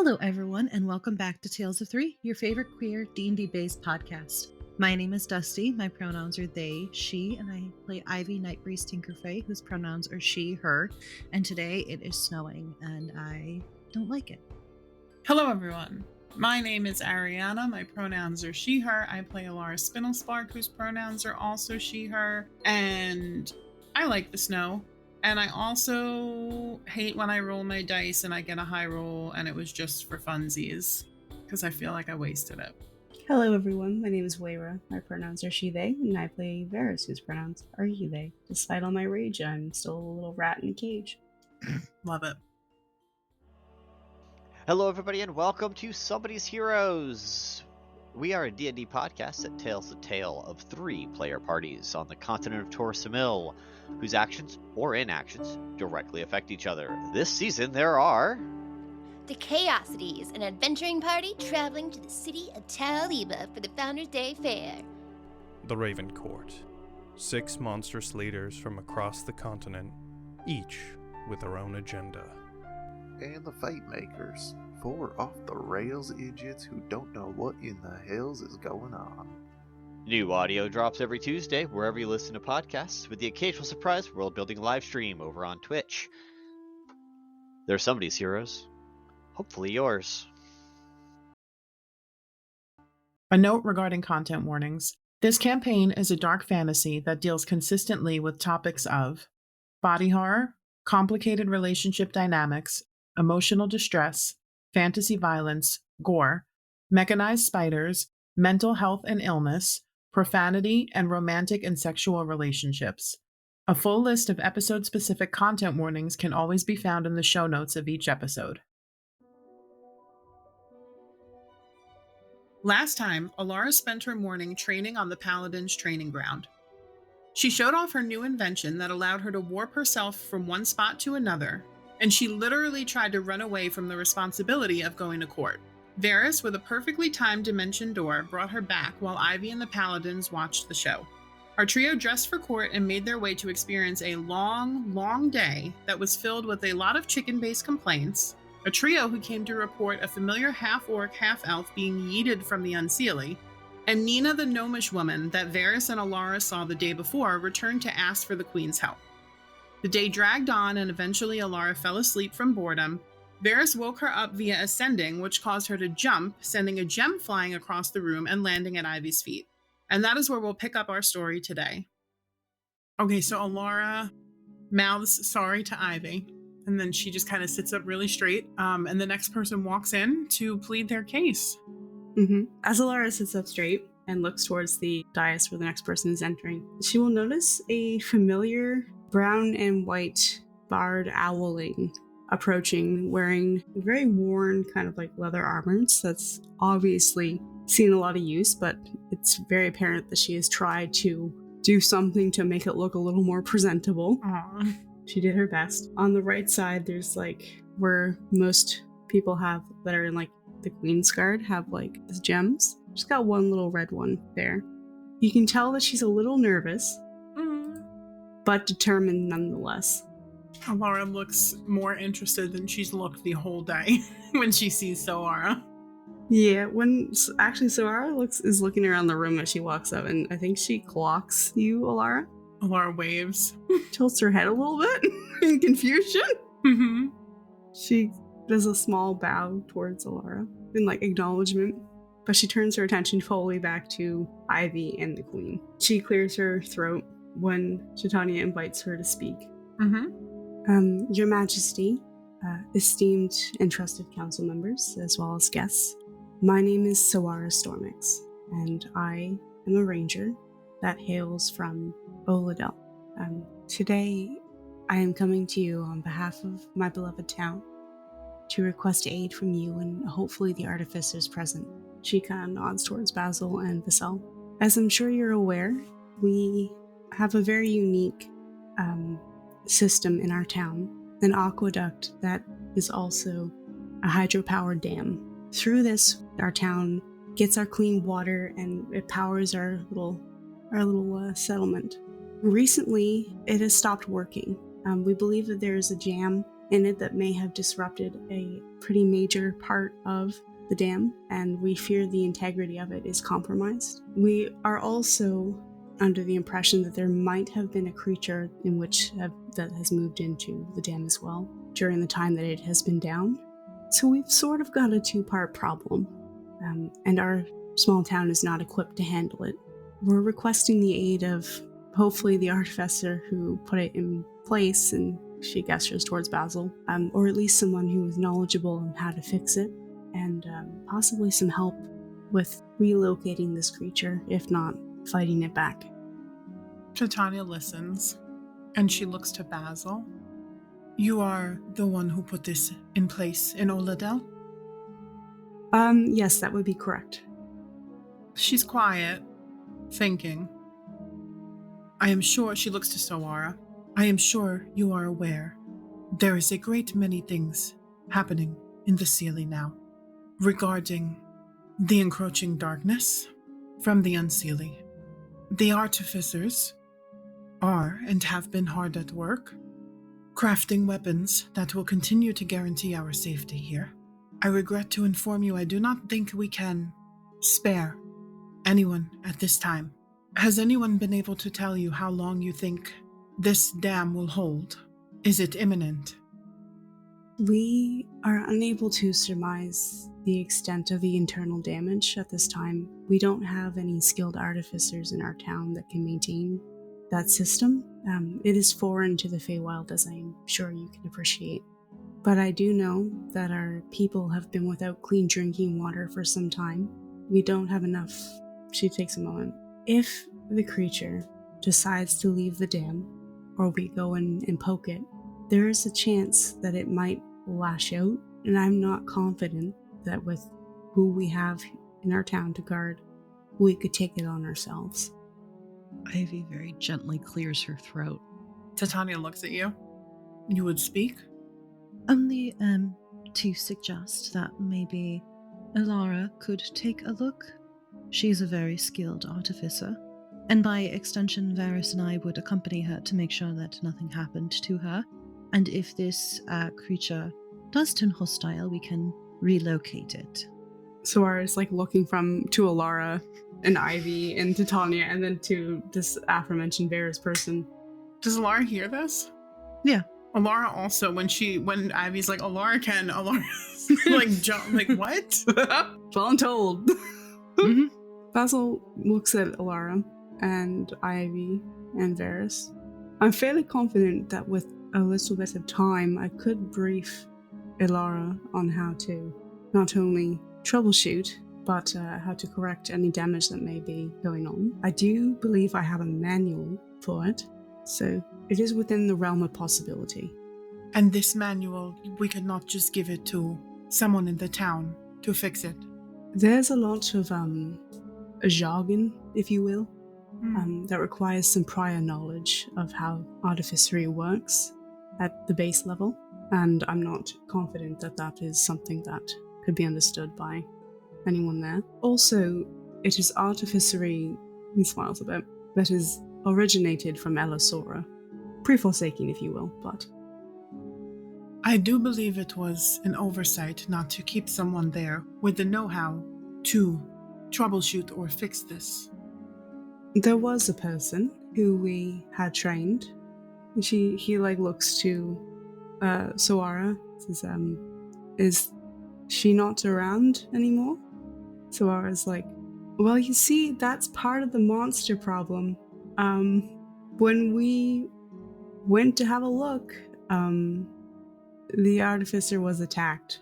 Hello, everyone, and welcome back to Tales of Three, your favorite queer D&D-based podcast. My name is Dusty. My pronouns are they, she, and I play Ivy Nightbreeze Tinkerfey, whose pronouns are she, her. And today it is snowing, and I don't like it. Hello, everyone. My name is Ariana. My pronouns are she, her. I play Alara Spinelspark, whose pronouns are also she, her. And I like the snow. And I also hate when I roll my dice and I get a high roll and it was just for funsies, because I feel like I wasted it. Hello everyone, my name is Wayra. My pronouns are she, they, and I play Varys, whose pronouns are he, they. Despite all my rage, I'm still a little rat in a cage. Love it. Hello everybody and welcome to Somebody's Heroes! We are a D&D podcast that tells the tale of three player parties on the continent of Torsamil, whose actions or inactions directly affect each other. This season there are... The Chaosities, an adventuring party traveling to the city of Taliba for the Founders' Day Fair. The Raven Court, 6 monstrous leaders from across the continent, each with their own agenda. And the Fate Makers, 4 off-the-rails idiots who don't know what in the hells is going on. New audio drops every Tuesday wherever you listen to podcasts, with the occasional surprise world-building live stream over on Twitch. They're Somebody's Heroes. Hopefully yours. A note regarding content warnings. This campaign is a dark fantasy that deals consistently with topics of body horror, complicated relationship dynamics, emotional distress, fantasy violence, gore, mechanized spiders, mental health and illness, profanity, and romantic and sexual relationships. A full list of episode-specific content warnings can always be found in the show notes of each episode. Last time, Alara spent her morning training on the Paladin's training ground. She showed off her new invention that allowed her to warp herself from one spot to another, and she literally tried to run away from the responsibility of going to court. Varys, with a perfectly timed dimension door, brought her back while Ivy and the Paladins watched the show. Our trio dressed for court and made their way to experience a long, long day that was filled with a lot of chicken-based complaints, a trio who came to report a familiar half-orc, half-elf being yeeted from the Seelie, and Nina the gnomish woman that Varys and Alara saw the day before returned to ask for the Queen's help. The day dragged on, and eventually Alara fell asleep from boredom. Varys woke her up via ascending, which caused her to jump, sending a gem flying across the room and landing at Ivy's feet. And that is where we'll pick up our story today. Okay, so Alara mouths sorry to Ivy, and then she just kind of sits up really straight, and the next person walks in to plead their case. As Alara sits up straight and looks towards the dais where the next person is entering, she will notice a familiar brown and white barred owling approaching, wearing very worn kind of like leather armors that's obviously seen a lot of use, but it's very apparent that she has tried to do something to make it look a little more presentable. Aww. She did her best. On the right side, there's like where most people have that are in like the Queen's Guard have like the gems. She's got one little red one there. You can tell that she's a little nervous, but determined nonetheless. Alara looks more interested than she's looked the whole day when she sees Soara. Yeah, Soara is looking around the room as she walks up, and I think she clocks you, Alara. Alara waves. Tilts her head a little bit in confusion. Mm-hmm. She does a small bow towards Alara in like acknowledgement, but she turns her attention fully back to Ivy and the Queen. She clears her throat when Titania invites her to speak. Your Majesty, esteemed and trusted council members, as well as guests, my name is Soara Stormix, and I am a ranger that hails from Oladel. Today, I am coming to you on behalf of my beloved town to request aid from you and hopefully the artificers present. She kind of nods towards Basil and Basil. As I'm sure you're aware, we have a very unique system in our town, an aqueduct that is also a hydropower dam. Through this, our town gets our clean water and it powers our little settlement. Recently, it has stopped working. We believe that there is a jam in it that may have disrupted a pretty major part of the dam, and we fear the integrity of it is compromised. We are also under the impression that there might have been a creature that has moved into the dam as well during the time that it has been down. So we've sort of got a two-part problem, and our small town is not equipped to handle it. We're requesting the aid of hopefully the artificer who put it in place, and she gestures towards Basil, or at least someone who is knowledgeable on how to fix it, and possibly some help with relocating this creature, if not fighting it back. Titania listens, and she looks to Basil. You are the one who put this in place in Oladel? Yes, that would be correct. She's quiet, thinking. I am sure, she looks to Solara. I am sure you are aware. There is a great many things happening in the Seelie now regarding the encroaching darkness from the Unseelie. The artificers are and have been hard at work, crafting weapons that will continue to guarantee our safety here. I regret to inform you I do not think we can spare anyone at this time. Has anyone been able to tell you how long you think this dam will hold? Is it imminent? We are unable to surmise the extent of the internal damage at this time. We don't have any skilled artificers in our town that can maintain that system. It is foreign to the Feywild, as I'm sure you can appreciate. But I do know that our people have been without clean drinking water for some time. We don't have enough. She takes a moment. If the creature decides to leave the dam, or we go in and poke it, there is a chance that it might lash out, and I'm not confident that with who we have in our town to guard, we could take it on ourselves. Ivy very gently clears her throat. Titania looks at you. You would speak? Only, to suggest that maybe Elara could take a look. She's a very skilled artificer, and by extension, Varys and I would accompany her to make sure that nothing happened to her. And if this creature does turn hostile, we can relocate it. Soara is looking to Elara and Ivy and Titania, and then to this aforementioned Varys person. Does Alara hear this? Yeah. Alara also, when Ivy's like, Alara can, Alara's jump, what? Well, I'm told. Mm-hmm. Basil looks at Alara and Ivy and Varys. I'm fairly confident that with a little bit of time, I could brief Elara on how to not only troubleshoot, but how to correct any damage that may be going on. I do believe I have a manual for it, so it is within the realm of possibility. And this manual, we could not just give it to someone in the town to fix it. There's a lot of jargon, if you will, that requires some prior knowledge of how artificery works at the base level, and I'm not confident that that is something that could be understood by anyone there. Also, it is artificery, he smiles a bit, that is originated from Elisora. Pre-Forsaken, if you will, but... I do believe it was an oversight not to keep someone there with the know-how to troubleshoot or fix this. There was a person who we had trained. He looks to Soara, says, is she not around anymore? Soara's like, well, you see, that's part of the monster problem. When we went to have a look, the artificer was attacked,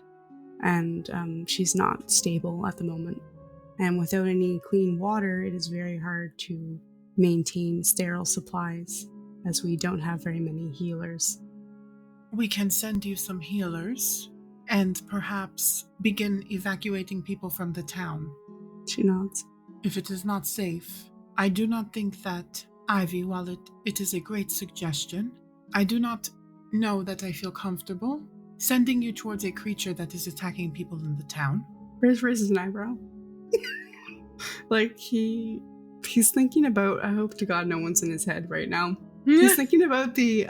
and she's not stable at the moment. And without any clean water, it is very hard to maintain sterile supplies, as we don't have very many healers. We can send you some healers, and perhaps begin evacuating people from the town. She nods. If it is not safe, I do not think that, Ivy, while it is a great suggestion, I do not know that I feel comfortable sending you towards a creature that is attacking people in the town. Chris raises an eyebrow. He's thinking about, I hope to God no one's in his head right now. He's thinking about the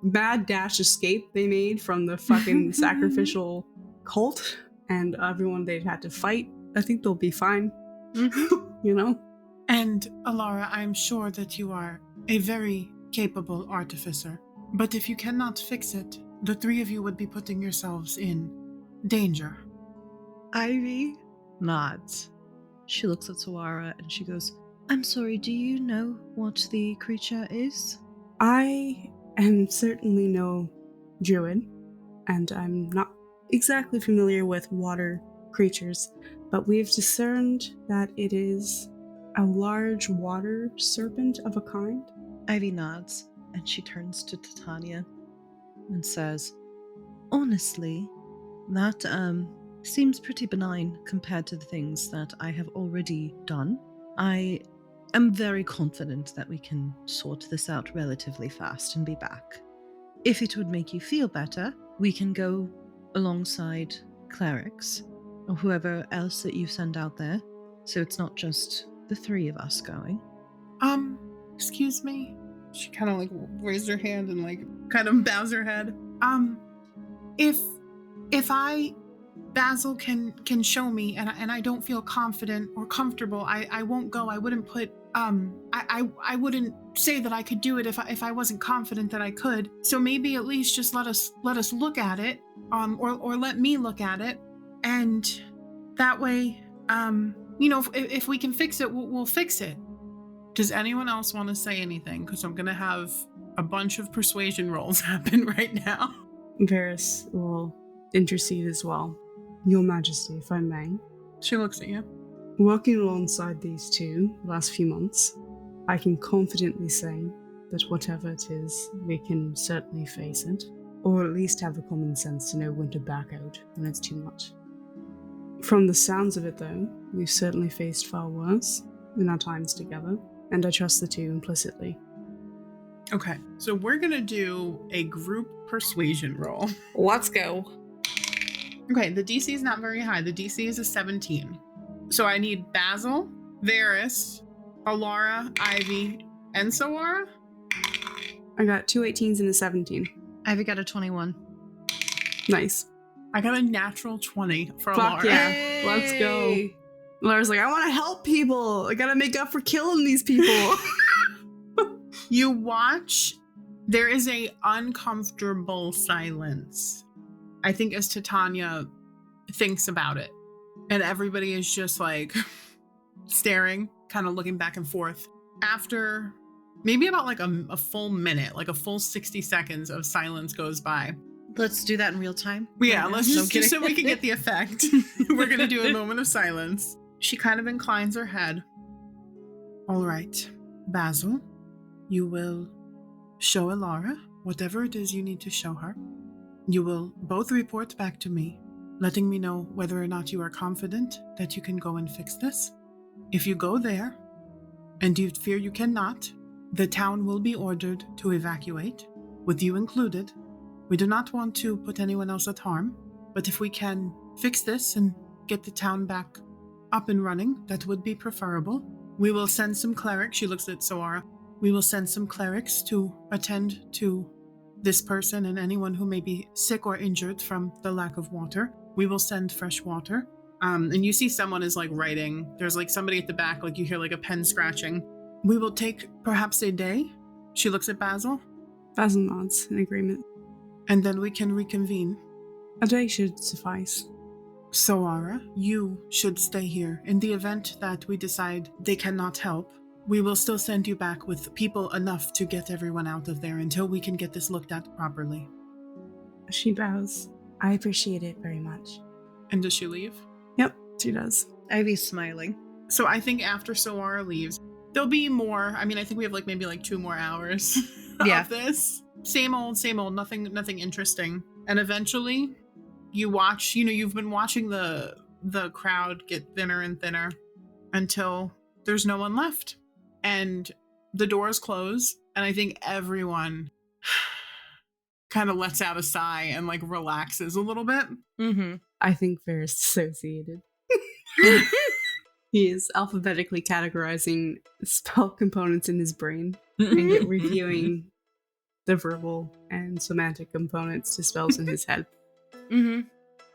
mad dash escape they made from the fucking sacrificial cult and everyone they'd had to fight, I think they'll be fine. You know? And Alara, I'm sure that you are a very capable artificer. But if you cannot fix it, the three of you would be putting yourselves in danger. Ivy nods. She looks at Sawara and she goes, I'm sorry, do you know what the creature is? I am certainly no druid, and I'm not exactly familiar with water creatures, but we've discerned that it is a large water serpent of a kind. Ivy nods and she turns to Titania and says, honestly, that seems pretty benign compared to the things that I have already done. I am very confident that we can sort this out relatively fast and be back. If it would make you feel better, we can go alongside clerics or whoever else that you send out there, so it's not just the three of us going. Excuse me? She kind of like raised her hand and like kind of bows her head. If Basil can show me and I don't feel confident or comfortable, I won't go. I wouldn't put I wouldn't say that I could do it if I wasn't confident that I could. So maybe at least just let us look at it, or let me look at it, and that way, if we can fix it, we'll fix it. Does anyone else want to say anything? Because I'm gonna have a bunch of persuasion rolls happen right now. Varys will intercede as well. Your Majesty, if I may. She looks at you. Working alongside these two the last few months, I can confidently say that whatever it is, we can certainly face it, or at least have the common sense to know when to back out when it's too much. From the sounds of it, though, we've certainly faced far worse in our times together, and I trust the two implicitly. Okay, so we're gonna do a group persuasion roll. Let's go. Okay, the DC is not very high. The DC is a 17. So I need Basil, Varys, Alara, Ivy, and Sawara. I got 2 18s and a 17. Ivy got a 21. Nice. I got a natural 20 for Fuck Alara. yeah. Let's go. Lara's like, I want to help people. I gotta make up for killing these people. You watch, there is a uncomfortable silence. I think as Titania thinks about it, and everybody is just like staring, kind of looking back and forth. After maybe about like a full minute, like a full 60 seconds of silence goes by. Let's do that in real time. Yeah, right let's now. just so we can get the effect. We're going to do a moment of silence. She kind of inclines her head. All right, Basil, you will show Alara whatever it is you need to show her. You will both report back to me, letting me know whether or not you are confident that you can go and fix this. If you go there, and you fear you cannot, the town will be ordered to evacuate, with you included. We do not want to put anyone else at harm, but if we can fix this and get the town back up and running, that would be preferable. We will send some clerics. She looks at Sawara. We will send some clerics to attend to this person and anyone who may be sick or injured from the lack of water. We will send fresh water. And you see someone is like writing. There's like somebody at the back, like you hear like a pen scratching. We will take perhaps a day. She looks at Basil. Basil nods in agreement. And then we can reconvene. A day should suffice. Sawara, you should stay here. In the event that we decide they cannot help, we will still send you back with people enough to get everyone out of there until we can get this looked at properly. She bows. I appreciate it very much. And does she leave? Yep, she does. Ivy's smiling. So I think after Sawara leaves, there'll be more. I mean, I think we have like maybe like 2 more hours of this. Same old, nothing interesting. And eventually you watch, you've been watching the crowd get thinner and thinner until there's no one left. And the doors close, and I think everyone kind of lets out a sigh and like relaxes a little bit. Mm-hmm. I think Varys dissociated. He is alphabetically categorizing spell components in his brain and reviewing the verbal and semantic components dispels in his head. Mm-hmm.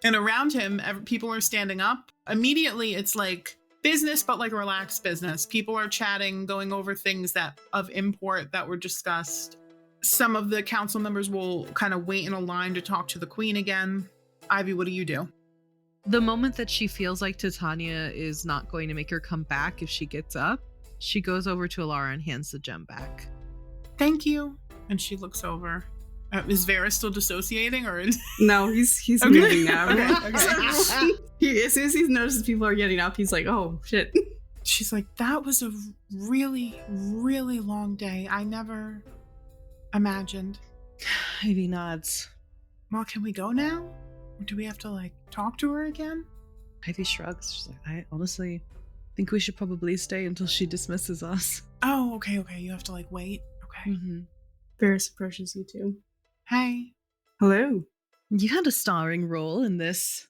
And around him, people are standing up. Immediately, it's like business, but like relaxed business. People are chatting, going over things that of import that were discussed. Some of the council members will kind of wait in a line to talk to the queen again. Ivy, what do you do? The moment that she feels like Titania is not going to make her come back if she gets up, she goes over to Alara and hands the gem back. Thank you. And she looks over. Is Vera still dissociating or? No, he's Okay. moving now. Okay. As soon as he notices people are getting up, he's like, oh, shit. She's like, that was a really, really long day. I never imagined. Ivy nods. Well, can we go now? Or do we have to like talk to her again? Ivy shrugs. She's like, I honestly think we should probably stay until she dismisses us. Oh, okay. You have to like wait. Okay. Mm-hmm. Varys approaches you too. Hey. Hello. You had a starring role in this.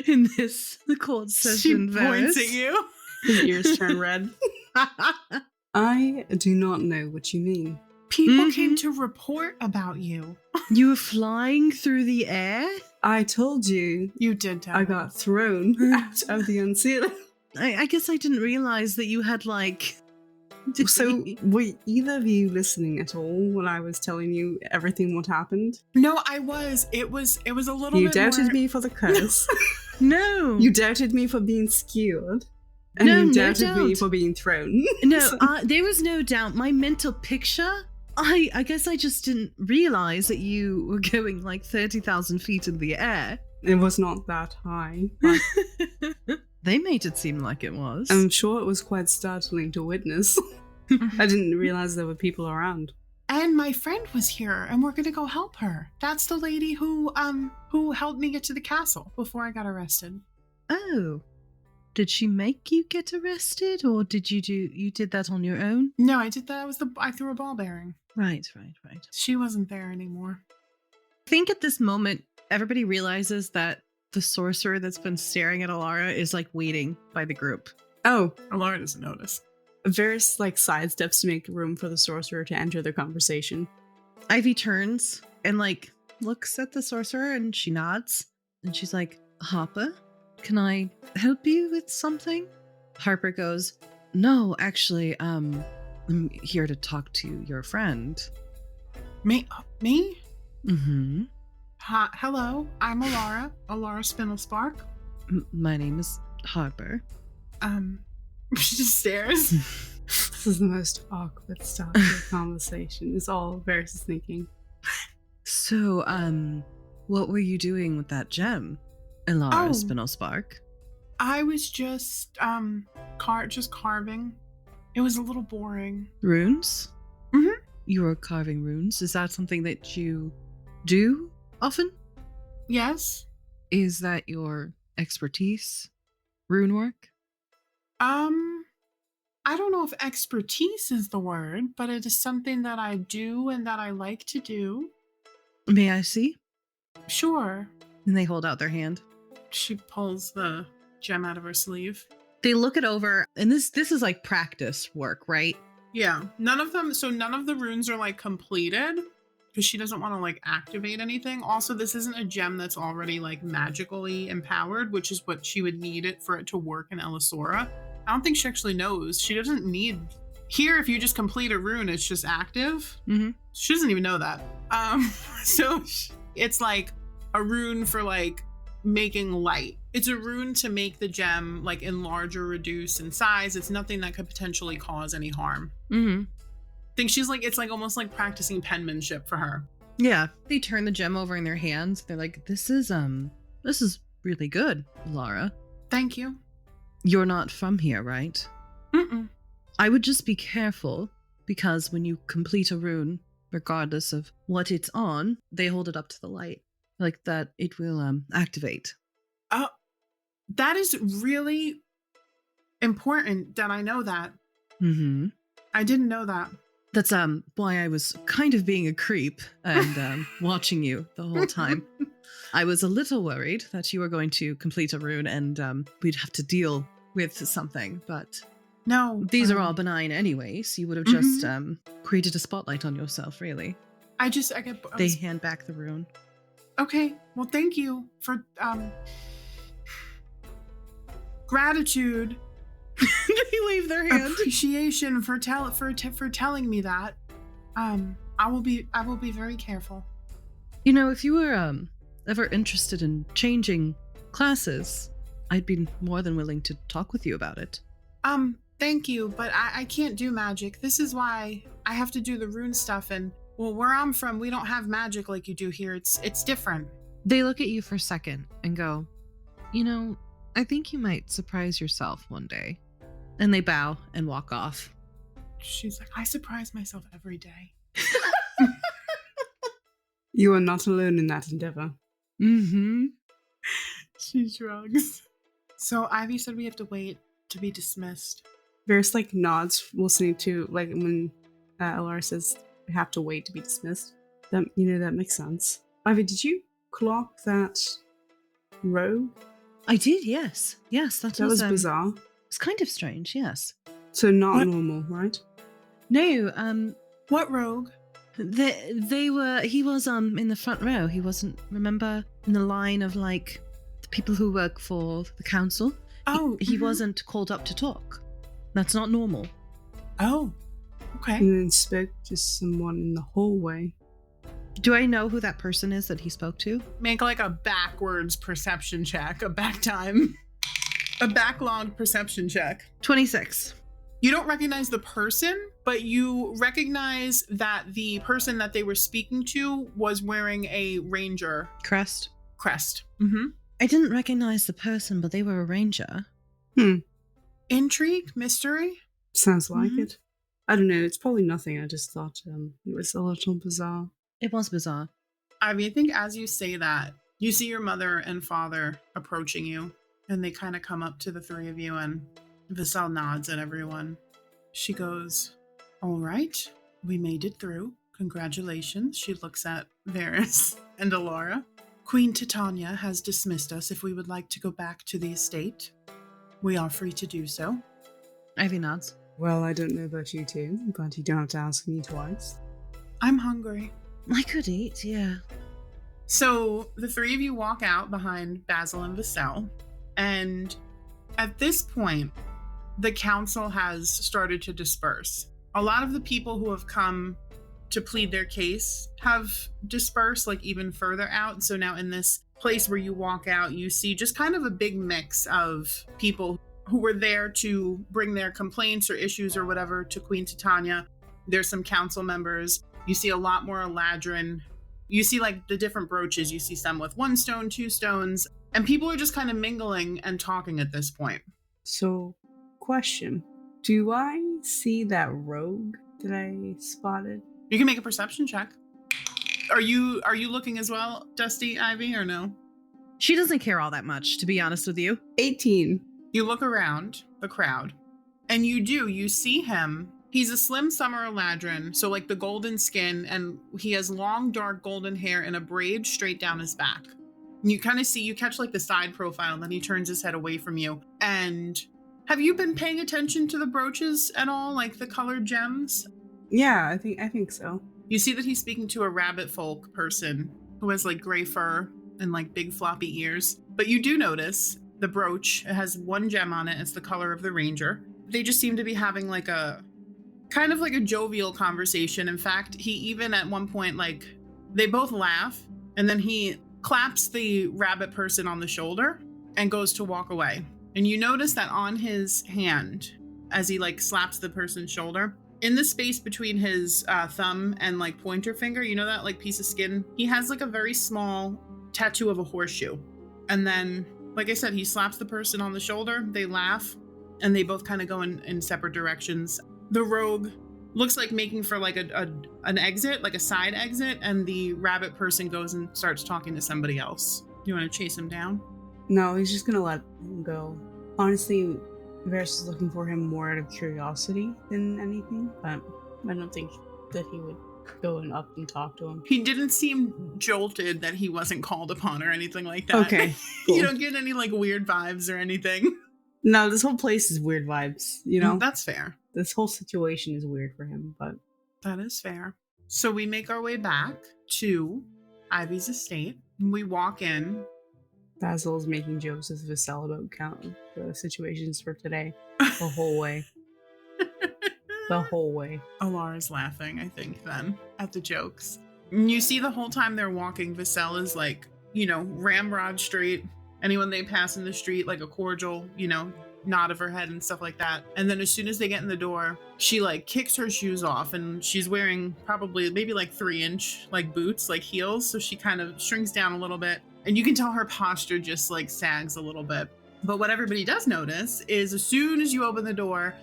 In this court session. She points Varys. at you. His ears turn red. I do not know what you mean. People Mhm. came to report about you. You were flying through the air? I told you You did tell I me. got thrown out of the unsealing. I guess I didn't realize that you had like... So, were either of you listening at all when I was telling you everything what happened? No, I was. It was a little You bit doubted more... me for the curse. No. You doubted me for being skewered. And No, you no doubted me doubt. for being thrown. No, So- there was no doubt. My mental picture, I guess I just didn't realize that you were going like 30,000 feet in the air. It was not that high. But They made it seem like it was. I'm sure it was quite startling to witness. I didn't realize there were people around. And my friend was here, and we're gonna go help her. That's the lady who helped me get to the castle before I got arrested. Oh. Did she make you get arrested, or did you did that on your own? No, I did that. I threw a ball bearing. Right. She wasn't there anymore. I think at this moment, everybody realizes that the sorcerer that's been staring at Alara is like waiting by the group. Oh, Alara doesn't notice. Varys sidesteps to make room for the sorcerer to enter the conversation. Ivy turns and like looks at the sorcerer and she nods and she's like, Harper, can I help you with something? Harper goes, no, actually, I'm here to talk to your friend. Me? Mm-hmm. Hi, hello, I'm Alara Spindlespark. My name is Harper. She just stares. This is the most awkward start to a conversation, is all Varys is thinking. So, what were you doing with that gem, Alara Spindlespark? I was just carving. It was a little boring. Runes? Mhm. You were carving runes. Is that something that you do often? Yes. Is that your expertise? Rune work? I don't know if expertise is the word, but it is something that I do and that I like to do. May I see? Sure. And they hold out their hand. She pulls the gem out of her sleeve. They look it over, and this is like practice work, right? Yeah. None of the runes are like completed because she doesn't want to like activate anything. Also, this isn't a gem that's already like magically empowered, which is what she would need it for it to work in Elisora. I don't think she actually knows. She doesn't need... Here, if you just complete a rune, it's just active. Mm-hmm. She doesn't even know that. So it's like a rune for like making light. It's a rune to make the gem like enlarge or reduce in size. It's nothing that could potentially cause any harm. Mm-hmm. I think she's like, it's like almost like practicing penmanship for her. Yeah. They turn the gem over in their hands. They're like, this is really good, Lara. Thank you. You're not from here, right? Mm-mm. I would just be careful, because when you complete a rune, regardless of what it's on, they hold it up to the light. Like that, it will activate. That is really important that I know that. Mm-hmm. I didn't know that. That's why I was kind of being a creep and watching you the whole time. I was a little worried that you were going to complete a rune and we'd have to deal with something, but No. These are all benign anyways. You would have just created a spotlight on yourself, really. They hand back the rune. Okay. Well, thank you for gratitude. They wave their hand. Appreciation for telling me that. I will be very careful. You know, if you were ever interested in changing classes, I'd be more than willing to talk with you about it. Thank you, but I can't do magic. This is why I have to do the rune stuff, and well, where I'm from, we don't have magic like you do here. It's different. They look at you for a second and go, you know, I think you might surprise yourself one day. And they bow and walk off. She's like, I surprise myself every day. You are not alone in that endeavor. Mm-hmm. She shrugs. So Ivy said we have to wait to be dismissed. Varys like nods, listening to like when Alara says we have to wait to be dismissed. That that makes sense. Ivy, did you clock that rogue? I did, yes. Yes, that was bizarre. It's kind of strange, yes. So not normal, right? No, what rogue? He was in the front row. He wasn't, remember, in the line of like the people who work for the council. Oh, he wasn't called up to talk. That's not normal. Oh, okay. And then spoke to someone in the hallway. Do I know who that person is that he spoke to? Make like a backwards perception check, a backlogged perception check. 26. You don't recognize the person, but you recognize that the person that they were speaking to was wearing a ranger Crest. Mm-hmm. I didn't recognize the person, but they were a ranger. Intrigue? Mystery? Sounds like it. I don't know. It's probably nothing. I just thought it was a little bizarre. It was bizarre. I mean, I think as you say that, you see your mother and father approaching you, and they kind of come up to the three of you, and Vassal nods at everyone. She goes, all right, we made it through. Congratulations. She looks at Varys and Alara. Queen Titania has dismissed us. If we would like to go back to the estate, we are free to do so. Ivy nods. Well, I don't know about you two, but you don't have to ask me twice. I'm hungry. I could eat, yeah. So the three of you walk out behind Basil and Vassal, and at this point, the council has started to disperse. A lot of the people who have come to plead their case have dispersed, like even further out. So now in this place where you walk out, you see just kind of a big mix of people who were there to bring their complaints or issues or whatever to Queen Titania. There's some council members. You see a lot more Eladrin. You see like the different brooches. You see some with 1 stone, 2 stones, and people are just kind of mingling and talking at this point. So, question. Do I see that rogue that I spotted? You can make a perception check. Are you looking as well, Dusty Ivy, or no? She doesn't care all that much, to be honest with you. 18. You look around the crowd, and you see him. He's a slim summer Eladrin, so like the golden skin, and he has long, dark golden hair and a braid straight down his back. You kind of see, you catch like the side profile, and then he turns his head away from you. And have you been paying attention to the brooches at all, like the colored gems? Yeah, I think so. You see that he's speaking to a rabbit folk person who has like gray fur and like big floppy ears. But you do notice the brooch, it has 1 gem on it. It's the color of the ranger. They just seem to be having like a kind of like a jovial conversation. In fact, he even at one point, like they both laugh, and then he claps the rabbit person on the shoulder and goes to walk away. And you notice that on his hand, as he like slaps the person's shoulder, in the space between his thumb and like pointer finger, you know that like piece of skin, he has like a very small tattoo of a horseshoe. And then, like I said, he slaps the person on the shoulder, they laugh, and they both kind of go in separate directions. The rogue looks like making for like an exit, like a side exit, and the rabbit person goes and starts talking to somebody else. You want to chase him down? No, he's just gonna let him go. Honestly, Varys is looking for him more out of curiosity than anything, but I don't think that he would go and up and talk to him. He didn't seem jolted that he wasn't called upon or anything like that. Okay, cool. You don't get any like weird vibes or anything. No, this whole place is weird vibes, you know? That's fair. This whole situation is weird for him, but... That is fair. So we make our way back to Ivy's estate. We walk in. Basil's making jokes with Vassal about count the situations for today. The whole way. The whole way. Alara's laughing, I think, then, at the jokes. And you see the whole time they're walking, Vassal is like, ramrod straight. Anyone they pass in the street, like a cordial, nod of her head and stuff like that. And then as soon as they get in the door, she like kicks her shoes off, and she's wearing probably maybe like 3-inch like boots, like heels. So she kind of shrinks down a little bit, and you can tell her posture just like sags a little bit. But what everybody does notice is as soon as you open the door,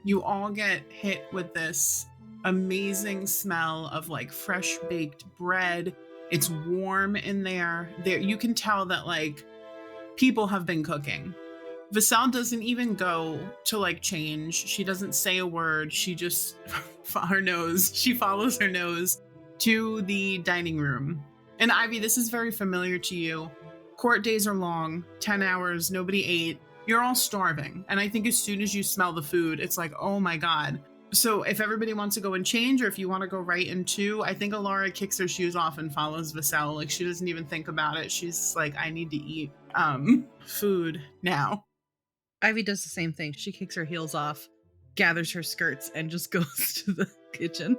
you all get hit with this amazing smell of like fresh baked bread. It's warm in there. You can tell that like people have been cooking. Vassal doesn't even go to like change. She doesn't say a word. She just she follows her nose to the dining room. And Ivy, this is very familiar to you. Court days are long, 10 hours, nobody ate. You're all starving. And I think as soon as you smell the food, it's like, oh my God. So if everybody wants to go and change, or if you want to go right into, I think Alara kicks her shoes off and follows Vassal. Like she doesn't even think about it. She's like, I need to eat food now. Ivy does the same thing. She kicks her heels off, gathers her skirts, and just goes to the kitchen.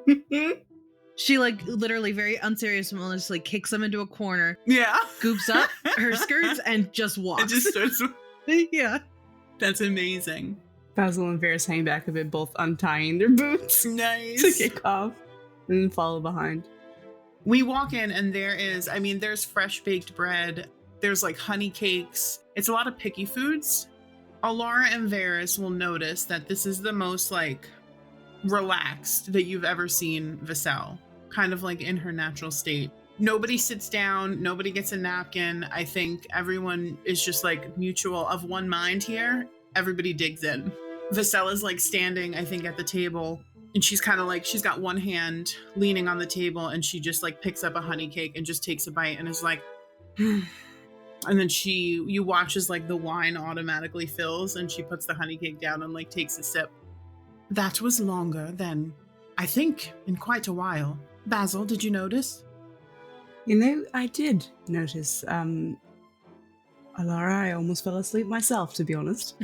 She like literally very unserious just like kicks them into a corner. Yeah. Scoops up her skirts and just walks. It just starts. Yeah. That's amazing. Basil and Varys hang back a bit, both untying their boots. Nice. To kick off and then follow behind. We walk in and there's fresh baked bread. There's like honey cakes. It's a lot of picky foods. Alara and Varys will notice that this is the most like relaxed that you've ever seen Vassal, kind of like in her natural state. Nobody sits down, nobody gets a napkin. I think everyone is just like mutual of one mind here. Everybody digs in. Vassal is like standing, I think, at the table, and she's kind of like, she's got one hand leaning on the table, and she just like picks up a honey cake and just takes a bite and is like, and then you watch as like the wine automatically fills, and she puts the honey cake down and like takes a sip. That was longer than, I think, in quite a while. Basil, did you notice? I did notice. Alara, I almost fell asleep myself, to be honest.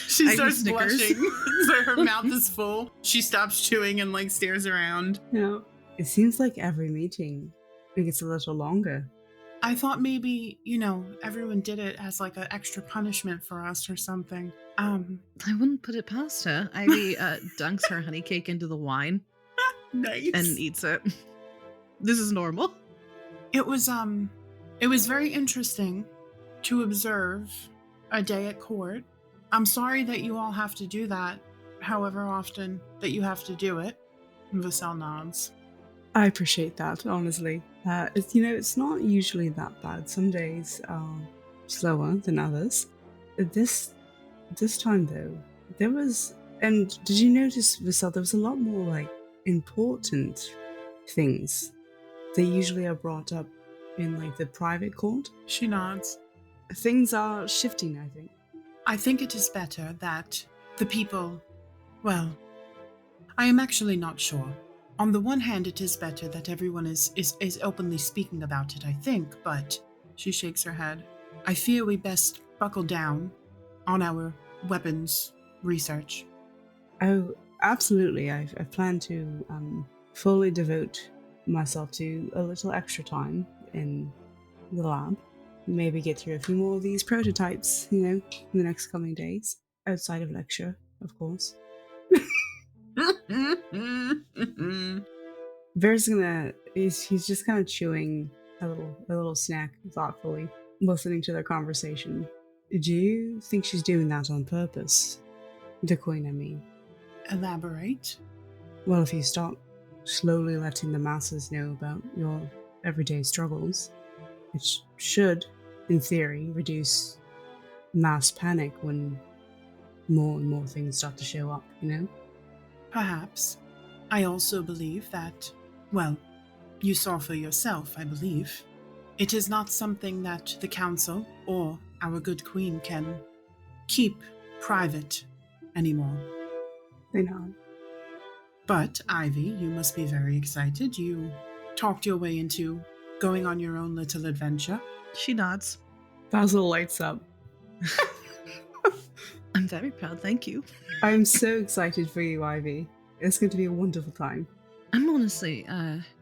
She starts blushing. So her mouth is full. She stops chewing and like stares around. It seems like every meeting it gets a little longer. I thought maybe, everyone did it as like an extra punishment for us or something. I wouldn't put it past her. Ivy dunks her honey cake into the wine. Nice. And eats it. This is normal. It was very interesting to observe a day at court. I'm sorry that you all have to do that, however often that you have to do it. Vassal nods. I appreciate that, honestly. It's not usually that bad. Some days are slower than others. This time, though, there was... And did you notice, Vassal, there was a lot more, like, important things that usually are brought up in, like, the private court? She nods. Things are shifting, I think. I think it is better that the people... Well, I am actually not sure. On the one hand, it is better that everyone is openly speaking about it, I think, but... She shakes her head. I fear we best buckle down on our weapons research. Oh, absolutely. I plan to fully devote myself to a little extra time in the lab. Maybe get through a few more of these prototypes, in the next coming days. Outside of lecture, of course. Varys he's just kind of chewing a little snack thoughtfully, listening to their conversation. Do you think she's doing that on purpose? The Queen, I mean. Elaborate? Well, if you start slowly letting the masses know about your everyday struggles, it should, in theory, reduce mass panic when more and more things start to show up, Perhaps. I also believe that, well, you saw for yourself, I believe. It is not something that the council or our good queen can keep private anymore. They nod. But, Ivy, you must be very excited. You talked your way into going on your own little adventure. She nods. Basil lights up. I'm very proud, thank you. I'm so excited for you, Ivy. It's going to be a wonderful time. I'm honestly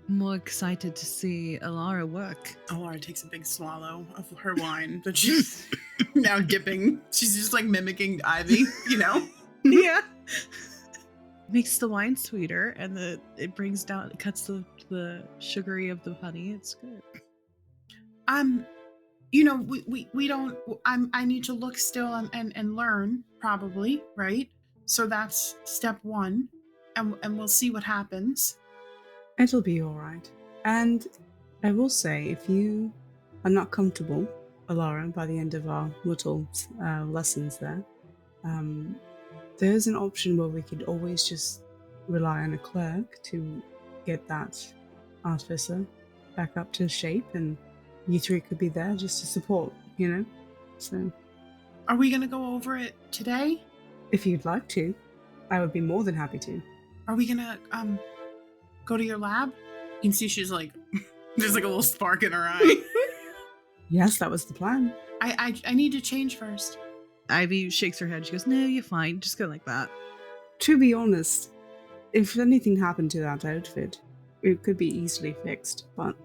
more excited to see Alara work. Alara takes a big swallow of her wine that she's now dipping. She's just like mimicking Ivy, you know? Yeah. Makes the wine sweeter, and it brings down, it cuts the sugary of the honey. It's good. You know, we don't. I need to look still and learn, probably, right? So that's step one, and we'll see what happens. It'll be alright. And I will say, if you are not comfortable, Alara, by the end of our little lessons there's an option where we could always just rely on a clerk to get that artificer back up to shape, and you three could be there just to support, you know? So, Are we gonna go over it today? if you'd like to, I would be more than happy to. Are we gonna go to your lab? You can see she's like, there's like a little spark in her eye. Yes, that was the plan. I need to change first. Ivy shakes her head. She goes, "No, you're fine. Just go like that." To be honest, if anything happened to that outfit, it could be easily fixed, but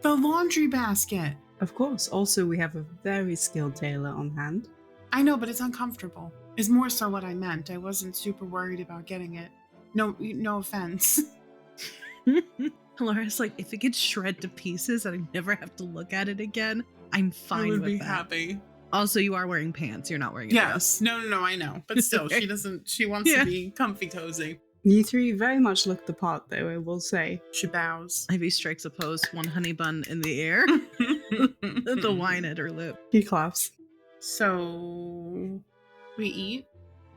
The laundry basket. of course, also we have a very skilled tailor on hand. I know, but it's uncomfortable. Is more so what I meant. I wasn't super worried about getting it. No offense. Alara's like, if it gets shred to pieces and I never have to look at it again, I'm fine I would with be that. happy. Also, you are wearing pants. You're not wearing a Yes. dress. No, I know. But still, she doesn't. She wants to be comfy cozy. You three very much look the part, though, I will say. She bows. Ivy strikes a pose, one honey bun in the air, the wine at her lip. He claps. So we eat.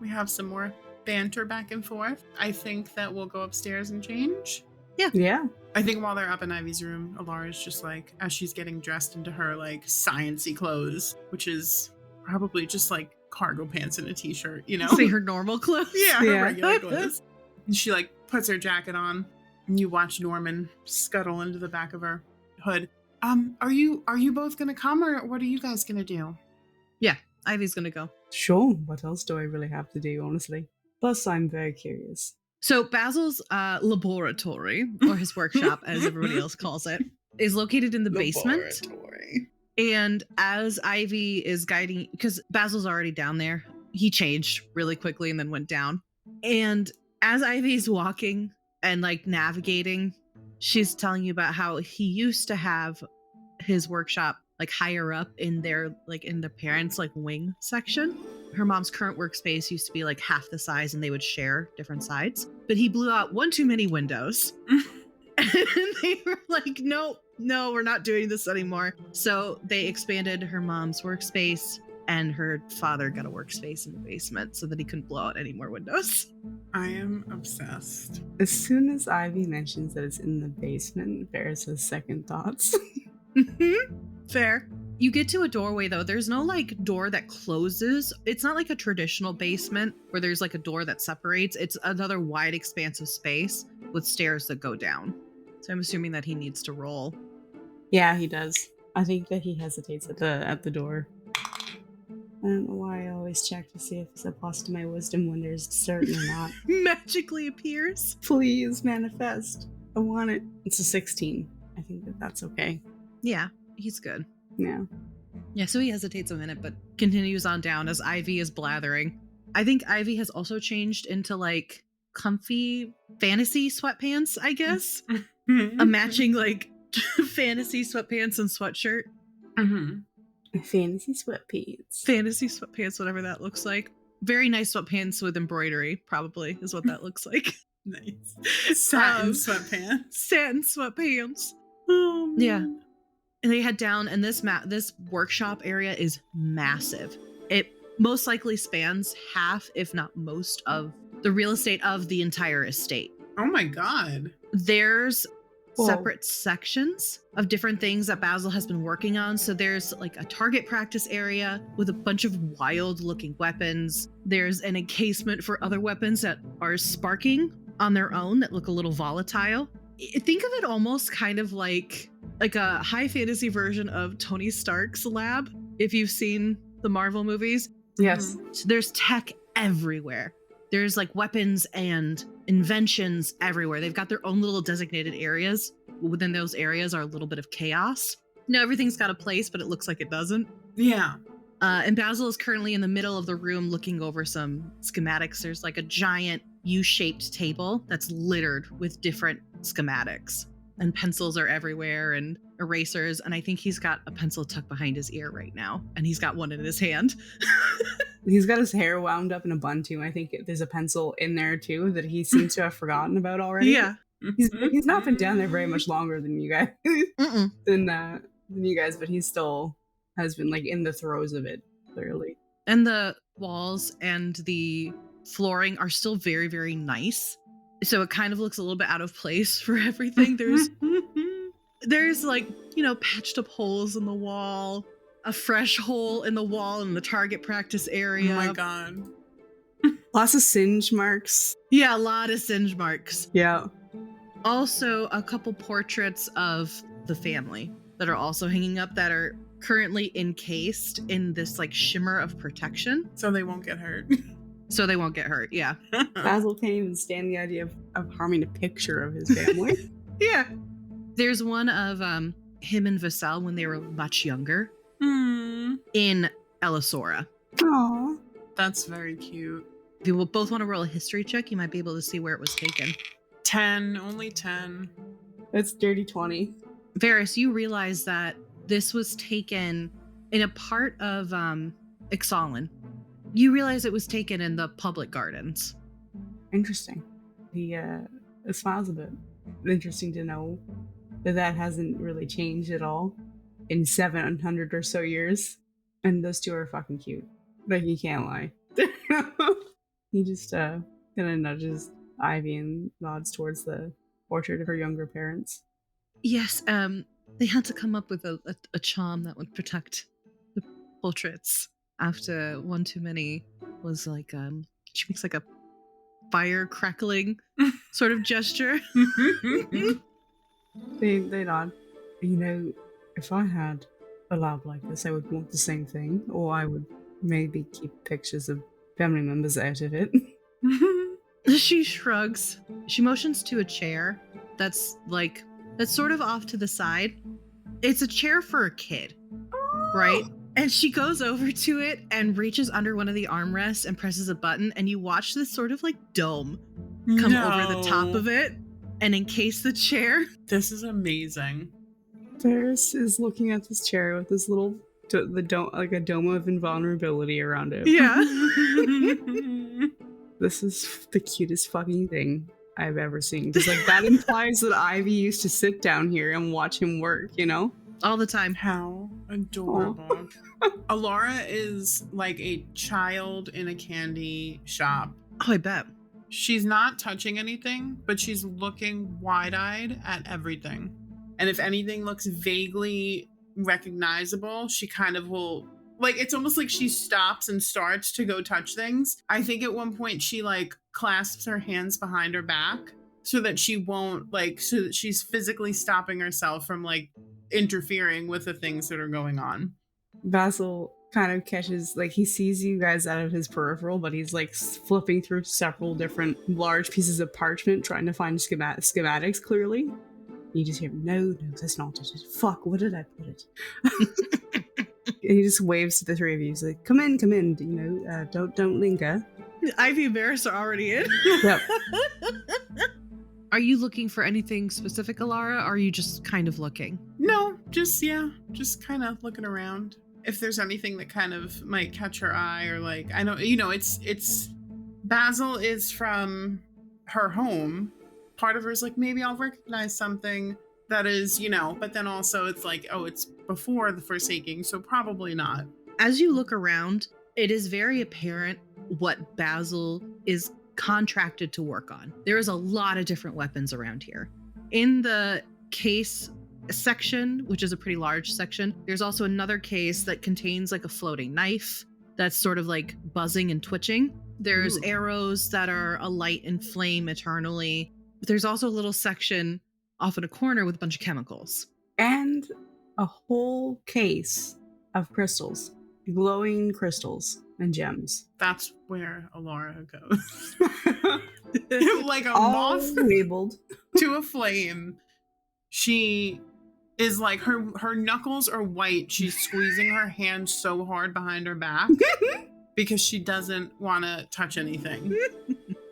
We have some more banter back and forth. I think that we'll go upstairs and change. Yeah. I think while they're up in Ivy's room, Alara's just like, as she's getting dressed into her like science-y clothes, which is probably just like cargo pants and a t-shirt, you know? See her normal clothes? Yeah, her Yeah. regular clothes. And she like puts her jacket on, and you watch Norman scuttle into the back of her hood. Are you both gonna come, or what are you guys gonna do? Yeah, Ivy's gonna go. Sure, what else do I really have to do, honestly? Plus, I'm very curious. So Basil's laboratory, or his workshop, as everybody else calls it, is located in the basement. Laboratory. And as Ivy is guiding, because Basil's already down there, he changed really quickly and then went down. And as Ivy's walking and like navigating, she's telling you about how he used to have his workshop like higher up in their like in the parents like wing section. Her mom's current workspace used to be like half the size and they would share different sides. But he blew out one too many windows. And they were like, no, we're not doing this anymore. So they expanded her mom's workspace, and her father got a workspace in the basement so that he couldn't blow out any more windows. I am obsessed. As soon as Ivy mentions that it's in the basement, Bear says second thoughts. Fair. You get to a doorway though. There's no like door that closes. It's not like a traditional basement where there's like a door that separates. It's another wide expanse of space with stairs that go down. So I'm assuming that he needs to roll. Yeah, he does. I think that he hesitates at the door. I don't know why I always check to see if it's a plus to my wisdom when there's certain or not. Magically appears. Please manifest. I want it. It's a 16. I think that's okay. Yeah, he's good. Yeah. Yeah, so he hesitates a minute, but continues on down as Ivy is blathering. I think Ivy has also changed into like comfy fantasy sweatpants, I guess. A matching like fantasy sweatpants and sweatshirt. Mm-hmm. Fantasy sweatpants. Fantasy sweatpants, whatever that looks like. Very nice sweatpants with embroidery, probably, is what that looks like. Nice. Satin Um, sweatpants. Satin sweatpants. Oh, Yeah. man. And they head down, and this workshop area is massive. It most likely spans half, if not most, of the real estate of the entire estate. Oh my god. There's Whoa. separate sections of different things that Basil has been working on. So there's like a target practice area with a bunch of wild looking weapons. There's an encasement for other weapons that are sparking on their own that look a little volatile. Think of it almost kind of like a high fantasy version of Tony Stark's lab, if you've seen the Marvel movies. Yes. So there's tech everywhere. There's like weapons and inventions everywhere. They've got their own little designated areas. Within those areas are a little bit of chaos. No, everything's got a place, but it looks like it doesn't. Yeah. And Basil is currently in the middle of the room looking over some schematics. There's like a giant U-shaped table that's littered with different schematics. And pencils are everywhere and erasers. And I think he's got a pencil tucked behind his ear right now. And he's got one in his hand. He's got his hair wound up in a bun too. I think there's a pencil in there too that he seems to have forgotten about already. Yeah. He's not been down there very much longer than you guys. Mm-mm. than you guys, but he still has been like in the throes of it, clearly. And the walls and the flooring are still very, very nice. So it kind of looks a little bit out of place for everything. There's like, patched up holes in the wall, a fresh hole in the wall in the target practice area. Oh my god. Lots of singe marks. Yeah, a lot of singe marks. Yeah. Also, a couple portraits of the family that are also hanging up that are currently encased in this like shimmer of protection. So they won't get hurt. So they won't get hurt, yeah. Basil can't even stand the idea of harming a picture of his family. Yeah. There's one of him and Vassal when they were much younger in Elisora. Aww. That's very cute. If you will both want to roll a history check, you might be able to see where it was taken. 10, only 10. That's dirty 20. Varys, you realize that this was taken in a part of Ixalan. You realize it was taken in the public gardens. Interesting. He smiles a bit. Interesting to know that hasn't really changed at all in 700 or so years. And those two are fucking cute. Like, you can't lie. He just kind of nudges Ivy and nods towards the portrait of her younger parents. Yes, they had to come up with a charm that would protect the portraits after one too many was like, she makes like a fire crackling sort of gesture. They nod. If I had a lab like this, I would want the same thing, or I would maybe keep pictures of family members out of it. She shrugs. She motions to a chair that's sort of off to the side. It's a chair for a kid, right? And she goes over to it and reaches under one of the armrests and presses a button, and you watch this sort of like dome come over the top of it and encase the chair. This is amazing. Ferris is looking at this chair with this little like a dome of invulnerability around it. Yeah. This is the cutest fucking thing I've ever seen. Because like that implies that Ivy used to sit down here and watch him work, All the time. How adorable. Alara is like a child in a candy shop. Oh, I bet. She's not touching anything, but she's looking wide-eyed at everything. And if anything looks vaguely recognizable, she kind of will, like, it's almost like she stops and starts to go touch things. I think at one point she like clasps her hands behind her back so that she won't so that she's physically stopping herself from like interfering with the things that are going on. Basil kind of catches, like, he sees you guys out of his peripheral, but he's like flipping through several different large pieces of parchment trying to find schematics clearly. You just hear, no, that's not it. Fuck, where did I put it? He just waves to the three of you. He's like, come in, don't linger. Ivy and Varys are already in. Yep. Are you looking for anything specific, Alara, or are you just kind of looking? No, just kind of looking around. If there's anything that kind of might catch her eye, or like, I know, it's Basil is from her home. Part of her is like, maybe I'll recognize something that is, but then also it's like, oh, it's before the Forsaking, so probably not. As you look around, it is very apparent what Basil is contracted to work on. There is a lot of different weapons around here. In the case section, which is a pretty large section. There's also another case that contains like a floating knife that's sort of like buzzing and twitching. There's arrows that are alight and flame eternally. But there's also a little section off in a corner with a bunch of chemicals. And a whole case of crystals, glowing crystals and gems. That's where Alara goes. Like a All moth labeled to a flame. She is like, her knuckles are white. She's squeezing her hand so hard behind her back because she doesn't want to touch anything.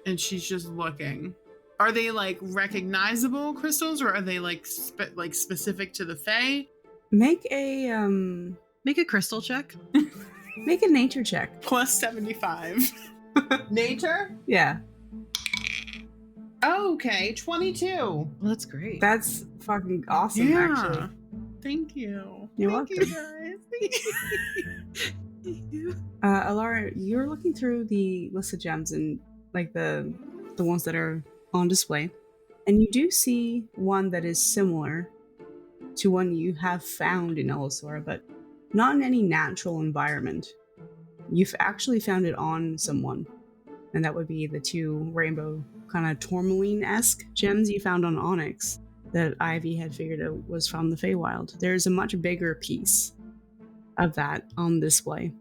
And she's just looking. Are they like recognizable crystals, or are they like specific to the Fae? Make a crystal check. Make a nature check. Plus 75. Nature? Yeah. Okay, 22. Well, that's great. That's fucking awesome, actually. Thank you. You're Thank welcome. you, guys. Thank you. Alara, you're looking through the list of gems and like the ones that are on display, and you do see one that is similar to one you have found in Ellisora, but not in any natural environment. You've actually found it on someone, and that would be the two rainbow kind of tourmaline-esque gems you found on Onyx that Ivy had figured out was from the Feywild. There's a much bigger piece of that on display.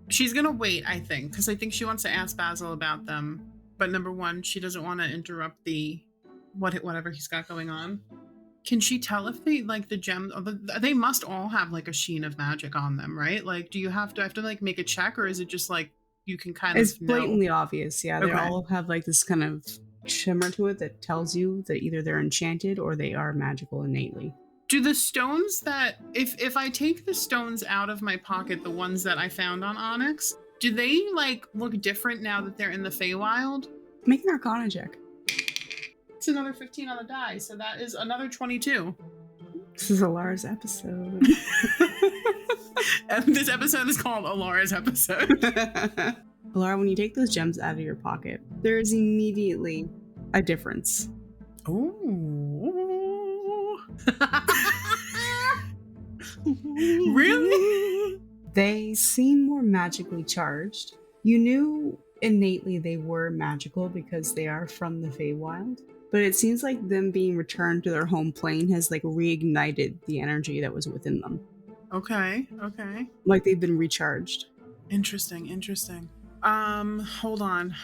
She's gonna wait, I think, because I think she wants to ask Basil about them. But number one, she doesn't want to interrupt the whatever he's got going on. Can she tell if they like the gem? They must all have like a sheen of magic on them, right? Like, do you have to like make a check, or is it just like you can kind It's of know? blatantly obvious. Yeah, they Okay. all have like this kind of shimmer to it that tells you that either they're enchanted or they are magical innately. Do the stones that if I take the stones out of my pocket, the ones that I found on Onyx, do they like look different now that they're in the Feywild? Make an Arcana check. It's another 15 on the die, so that is another 22. This is Alara's episode. And this episode is called Alara's episode. Alara, when you take those gems out of your pocket, there is immediately a difference. Ooh. Really? They seem more magically charged. You knew innately they were magical because they are from the Feywild, but it seems like them being returned to their home plane has like reignited the energy that was within them. Okay. Like they've been recharged. Interesting. Hold on.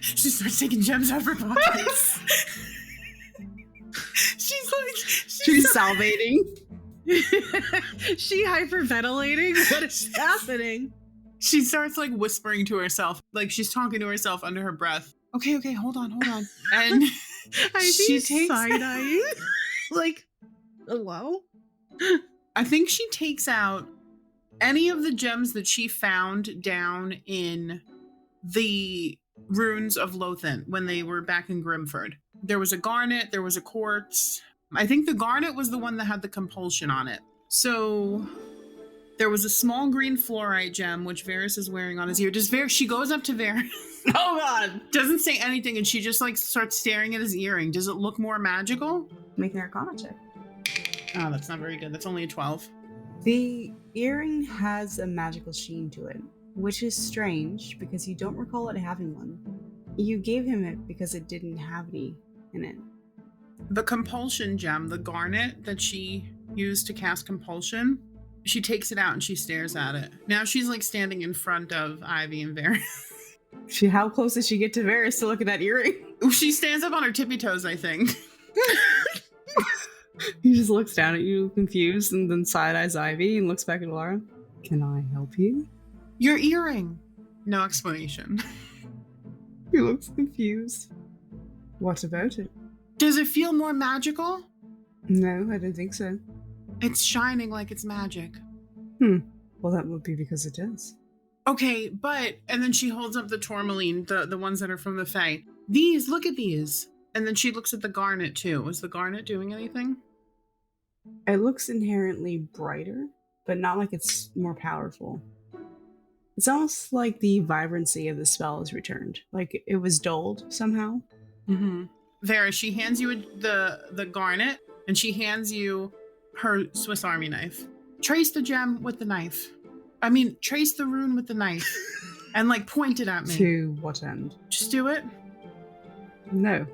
She starts taking gems out of her pockets. She's salivating. She hyperventilating? What is happening? She starts like whispering to herself, like she's talking to herself under her breath. Okay, hold on. And she takes side-eyeing. Like, hello? I think she takes out any of the gems that she found down in the ruins of Lothan when they were back in Grimford. There was a garnet, there was a quartz. I think the garnet was the one that had the compulsion on it. So there was a small green fluorite gem, which Varys is wearing on his ear. She goes up to Varys. Oh God. Doesn't say anything, and she just like starts staring at his earring. Does it look more magical? Make an Arcana check. Oh, that's not very good. That's only a 12. The earring has a magical sheen to it, which is strange because you don't recall it having one. You gave him it because it didn't have any in it. The compulsion gem, the garnet that she used to cast compulsion, she takes it out and she stares at it. Now she's like standing in front of Ivy and Varys. How close did she get to Varys to look at that earring? She stands up on her tippy toes, I think. He just looks down at you confused and then side-eyes Ivy and looks back at Alara. Can I help you? Your earring. No explanation. He looks confused. What about it? Does it feel more magical? No, I don't think so. It's shining like it's magic. Well, that would be because it does. Okay, but... And then she holds up the tourmaline, the ones that are from the Fae. Look at these. And then she looks at the garnet, too. Is the garnet doing anything? It looks inherently brighter, but not like it's more powerful. It's almost like the vibrancy of the spell is returned. Like it was dulled somehow. Mm-hmm. Vera, she hands you the garnet, and she hands you her Swiss Army knife. Trace the gem with the knife. I mean, trace the rune with the knife, and like point it at me. To what end? Just do it. No.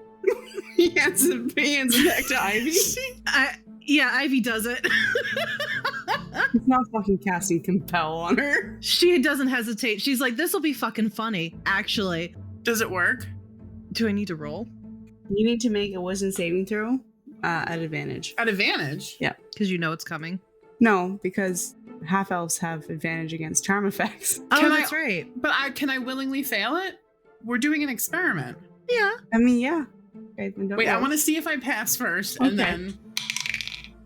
he hands it back to Ivy. Yeah, Ivy does it. He's not fucking casting compel on her. She doesn't hesitate. She's like, this will be fucking funny, actually. Does it work? Do I need to roll? You need to make a wisdom saving throw at advantage. At advantage? Yeah. Because you know it's coming. No, because half-elves have advantage against charm effects. Oh, that's right. But can I willingly fail it? We're doing an experiment. Yeah. I mean, yeah. Okay, then don't Wait, I roll. want to see if I pass first, Okay. and then...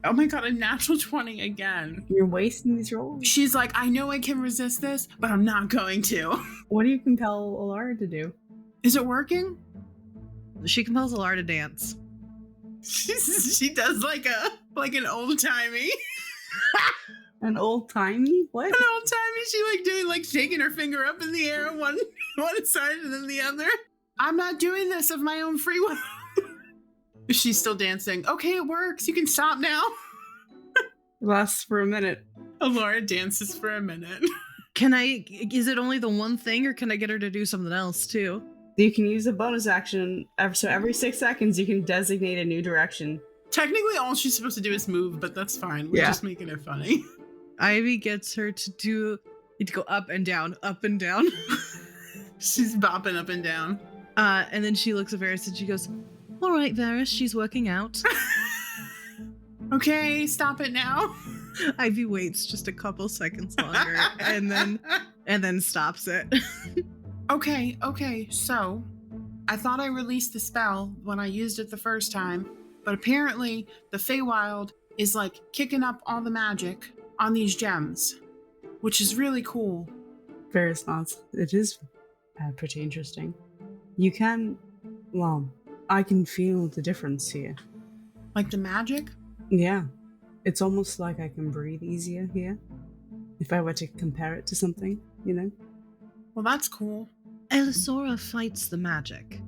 Oh my god, a natural 20 again. You're wasting these rolls. She's like, I know I can resist this, but I'm not going to. What do you compel Alara to do? Is it working? She compels Alara to dance. She does like an old-timey. An old-timey? What? An old-timey, she like doing like shaking her finger up in the air one side and then the other. I'm not doing this of my own free will. She's still dancing. Okay, it works. You can stop now. Lasts for a minute. Alara dances for a minute. Is it only the one thing, or can I get her to do something else too? You can use a bonus action. So every 6 seconds, you can designate a new direction. Technically, all she's supposed to do is move, but that's fine. We're just making it funny. Ivy gets her to go up and down, up and down. She's bopping up and down. And then she looks at Varys and she goes, all right, Varys, she's working out. Okay, stop it now. Ivy waits just a couple seconds longer and then stops it. Okay, so I thought I released the spell when I used it the first time, but apparently the Feywild is like kicking up all the magic on these gems, which is really cool. Various nods. It is pretty interesting. You can, well, I can feel the difference here. Like the magic? Yeah. It's almost like I can breathe easier here. If I were to compare it to something, you know? Well, that's cool. Elisora fights the magic.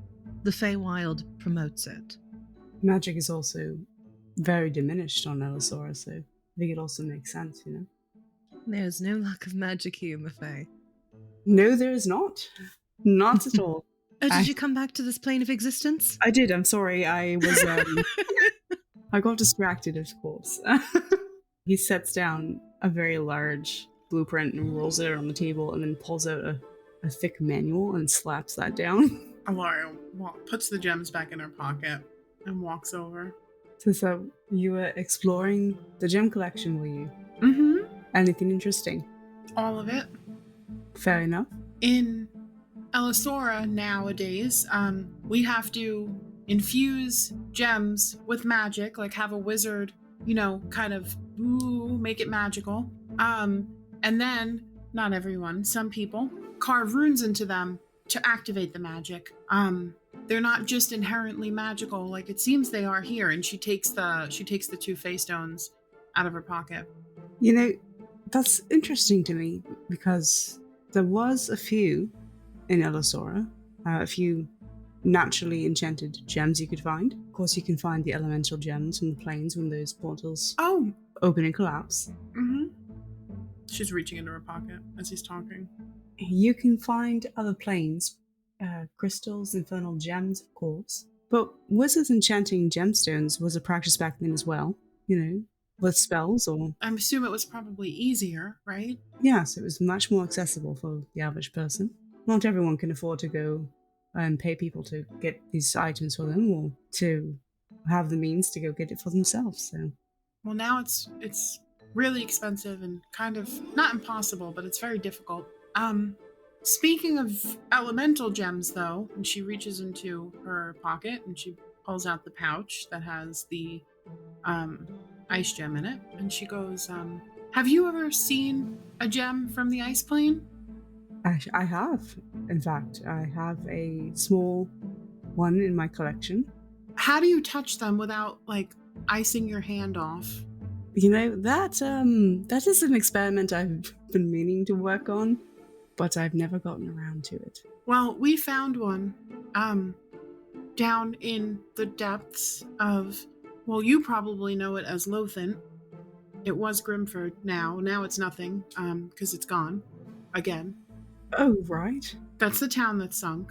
The Feywild promotes it. Magic is also very diminished on Elisora, so I think it also makes sense, you know? There's no lack of magic here in the Fey. No, there is not. Not at all. Oh, did you come back to this plane of existence? I did, I'm sorry. I was, I got distracted, of course. He sets down a very large blueprint and rolls it on the table and then pulls out a thick manual and slaps that down. Alara puts the gems back in her pocket and walks over. So you were exploring the gem collection, were you? Mm-hmm. Anything interesting? All of it. Fair enough. In Elisora nowadays, we have to infuse gems with magic, like have a wizard, kind of make it magical. And then, not everyone, some people carve runes into them to activate the magic. They're not just inherently magical like it seems they are here. And she takes the 2 Fey stones out of her pocket. That's interesting to me because there was a few in Elisora, a few naturally enchanted gems you could find. Of course, you can find the elemental gems from the plains when those portals open and collapse. Mm-hmm. She's reaching into her pocket as he's talking. You can find other planes, crystals, infernal gems, of course. But wizards enchanting gemstones was a practice back then as well, with spells or... I assume it was probably easier, right? Yes, it was much more accessible for the average person. Not everyone can afford to go and pay people to get these items for them or to have the means to go get it for themselves, so... Well, now it's really expensive and kind of not impossible, but it's very difficult. Speaking of elemental gems, though, and she reaches into her pocket and she pulls out the pouch that has the ice gem in it, and she goes, have you ever seen a gem from the ice plane? I have. In fact, I have a small one in my collection. How do you touch them without, icing your hand off? That is an experiment I've been meaning to work on, but I've never gotten around to it. Well, we found one. down in the depths of, well, you probably know it as Lothan. It was Grimford now. Now it's nothing, because it's gone. Again. Oh, right. That's the town that sunk.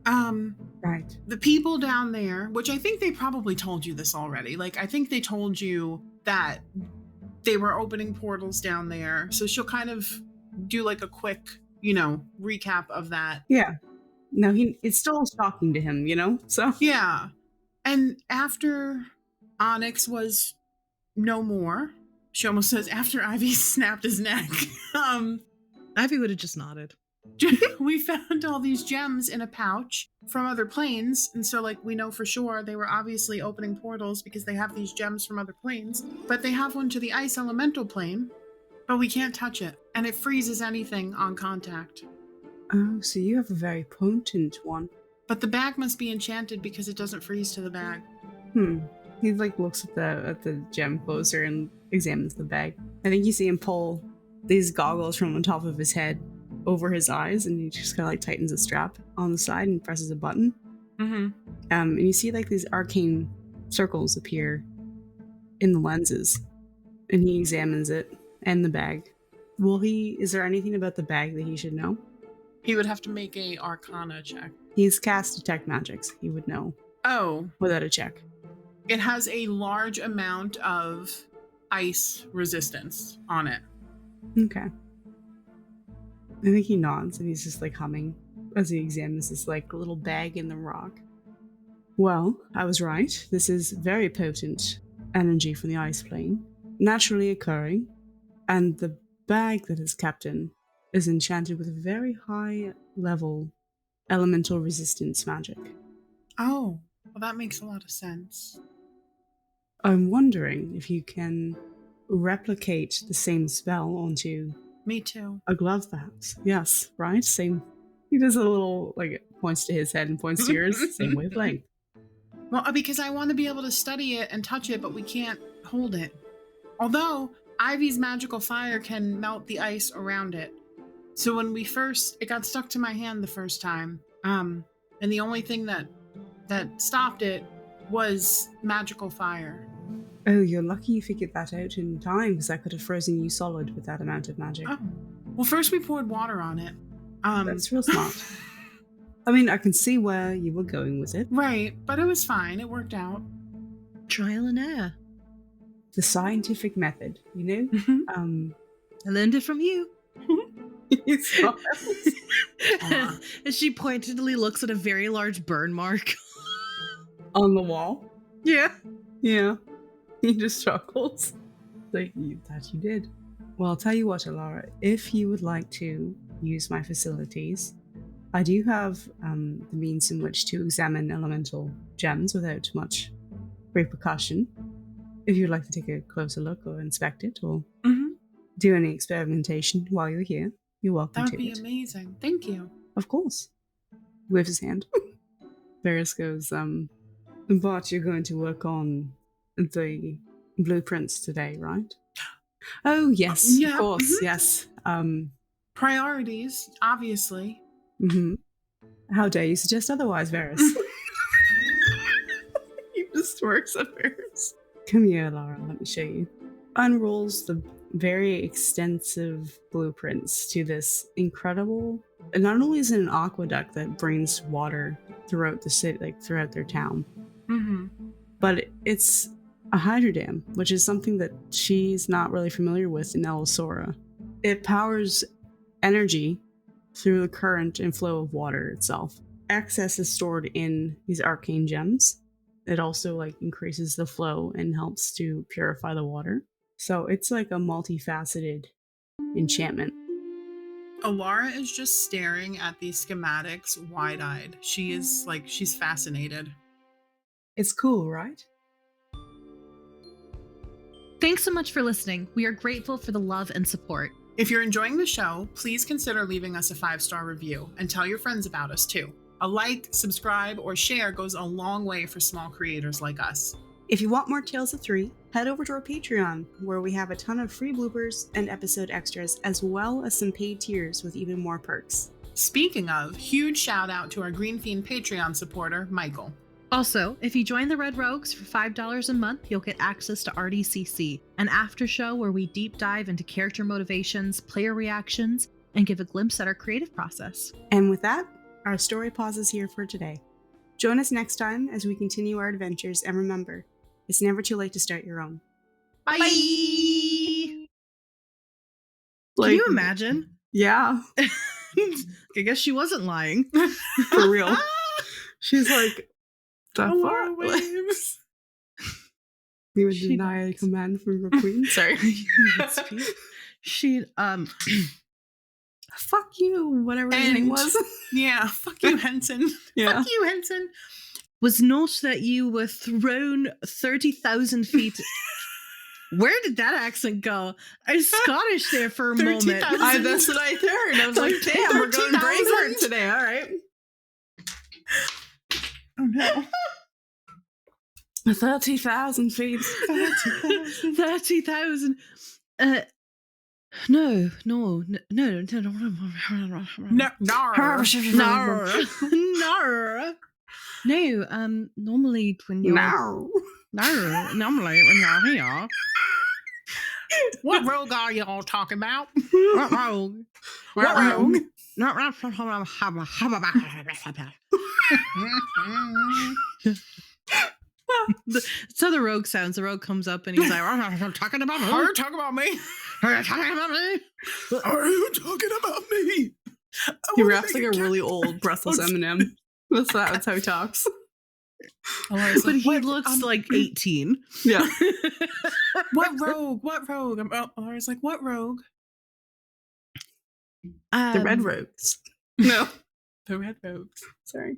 Right. The people down there, which I think they probably told you this already. Like, I think they told you that they were opening portals down there. So she'll kind of do like a quick, recap of that. Yeah. No, it's still shocking to him, So Yeah. And after Onyx was no more, she almost says after Ivy snapped his neck. Ivy would have just nodded. We found all these gems in a pouch from other planes, and so we know for sure they were obviously opening portals because they have these gems from other planes, but they have one to the ice elemental plane, but we can't touch it, and it freezes anything on contact. Oh, so you have a very potent one. But the bag must be enchanted because it doesn't freeze to the bag. He looks at the gem closer and examines the bag. I think you see him pull these goggles from on top of his head over his eyes, and he just kind of tightens a strap on the side and presses a button. Mm-hmm. And you see these arcane circles appear in the lenses, and he examines it and the bag. Is there anything about the bag that he should know? He would have to make a Arcana check. He's cast Detect Magics. He would know. Oh. Without a check. It has a large amount of ice resistance on it. Okay. I think he nods and he's just humming as he examines this little bag in the rock. Well, I was right. This is very potent energy from the ice plane, naturally occurring, and the bag that it's kept in is enchanted with a very high level elemental resistance magic. Oh, well, that makes a lot of sense. I'm wondering if you can replicate the same spell onto... Me too. A glove, perhaps. Yes, right? Same. He does a little, points to his head and points to yours. Same wavelength. Well, because I want to be able to study it and touch it, but we can't hold it. Although, Ivy's magical fire can melt the ice around it. So when it got stuck to my hand the first time. And the only thing that stopped it was magical fire. Oh, you're lucky you figured that out in time, because I could have frozen you solid with that amount of magic. Oh. Well, first we poured water on it. That's real smart. I mean, I can see where you were going with it. Right, but it was fine. It worked out. Trial and error. The scientific method, Mm-hmm. I learned it from you. Uh-huh. And she pointedly looks at a very large burn mark. On the wall? Yeah. Yeah. He just chuckles. That you did. Well, I'll tell you what, Alara. If you would like to use my facilities, I do have the means in which to examine elemental gems without much repercussion. If you'd like to take a closer look or inspect it or do any experimentation while you're here, you're welcome to it. That would be amazing. Thank you. Of course. Waves his hand. Varys goes, but you're going to work on the blueprints today, right? Oh, yes, Yeah. of course, yes. Priorities, obviously. Mm-hmm. How dare you suggest otherwise, Varys? He just works at Varys. Come here, Lara, let me show you. Unrolls the very extensive blueprints to this incredible... And not only is it an aqueduct that brings water throughout the city, throughout their town, but it's a hydrodam, which is something that she's not really familiar with in Elisora. It powers energy through the current and flow of water itself. Excess is stored in these arcane gems. It also increases the flow and helps to purify the water. So it's a multifaceted enchantment. Alara is just staring at these schematics wide-eyed. She is she's fascinated. It's cool, right? Thanks so much for listening. We are grateful for the love and support. If you're enjoying the show, please consider leaving us a 5-star review and tell your friends about us too. A like, subscribe, or share goes a long way for small creators like us. If you want more Tales of 3, head over to our Patreon, where we have a ton of free bloopers and episode extras, as well as some paid tiers with even more perks. Speaking of, huge shout out to our Green Fiend Patreon supporter, Michael. Also, if you join the Red Rogues for $5 a month, you'll get access to RDCC, an after show where we deep dive into character motivations, player reactions, and give a glimpse at our creative process. And with that, our story pauses here for today. Join us next time as we continue our adventures, and remember, it's never too late to start your own. Bye! Can Like, you imagine? Yeah, I guess she wasn't lying. for real. She's like, the Laura fuck? Waves. You would She deny a knows. command from your queen? Sorry. She Fuck you, whatever his name And- was. Yeah, fuck you, Henson. Yeah. Fuck you, Henson. was not that you were thrown 30,000 feet. Where did that accent go? I was Scottish there for a moment. 30,000. That's what I heard. I was like, damn, we're going 30,000. Braveheart today. All right. Oh no. 30,000 feet. 30,000. No. No, no. No, normally when you're normally when you're here. What rogue are y'all talking about? What rogue? What rogue? That's how the rogue sounds. The rogue comes up and he's like, I'm talking about Are her. you talking about me? Are you talking about me? Are you talking about me? He raps like a really old Brussels Eminem. That's how he talks. But he looks like 18. Yeah. What rogue? What rogue? Laura's like, what rogue? The Red Rogues. No. The Red Rogues. Sorry.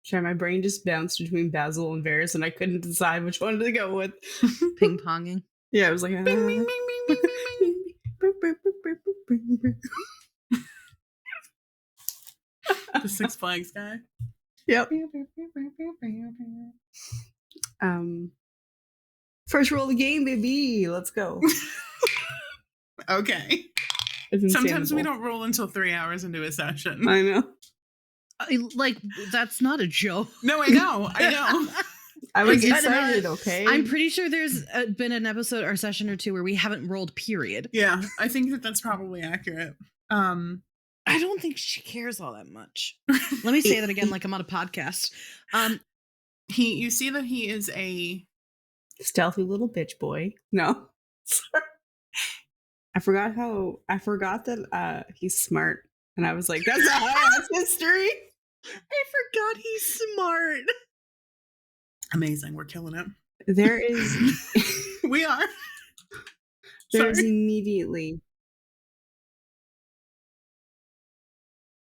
Sorry, my brain just bounced between Basil and Varys, and I couldn't decide which one to go with. Ping ponging. Yeah, it was like... Bing, bing, bing, bing, bing, bing. The Six Flags guy. Yep. First roll of the game, baby. Let's go. Okay. It's Sometimes we insanable. don't roll until 3 hours into a session. I know. Like, that's not a joke. No, I know. I know. I was Like, excited, okay? I'm pretty sure there's been an episode or session or two where we haven't rolled, period. Yeah, I think that that's probably accurate. I don't think she cares all that much. Let me say that again like I'm on a podcast. You see that he is a Stealthy little bitch boy. No. Sorry. I forgot that he's smart. And I was like, that's a high-ass history. I forgot he's smart. amazing. We're killing it. There is We are. there's Sorry. immediately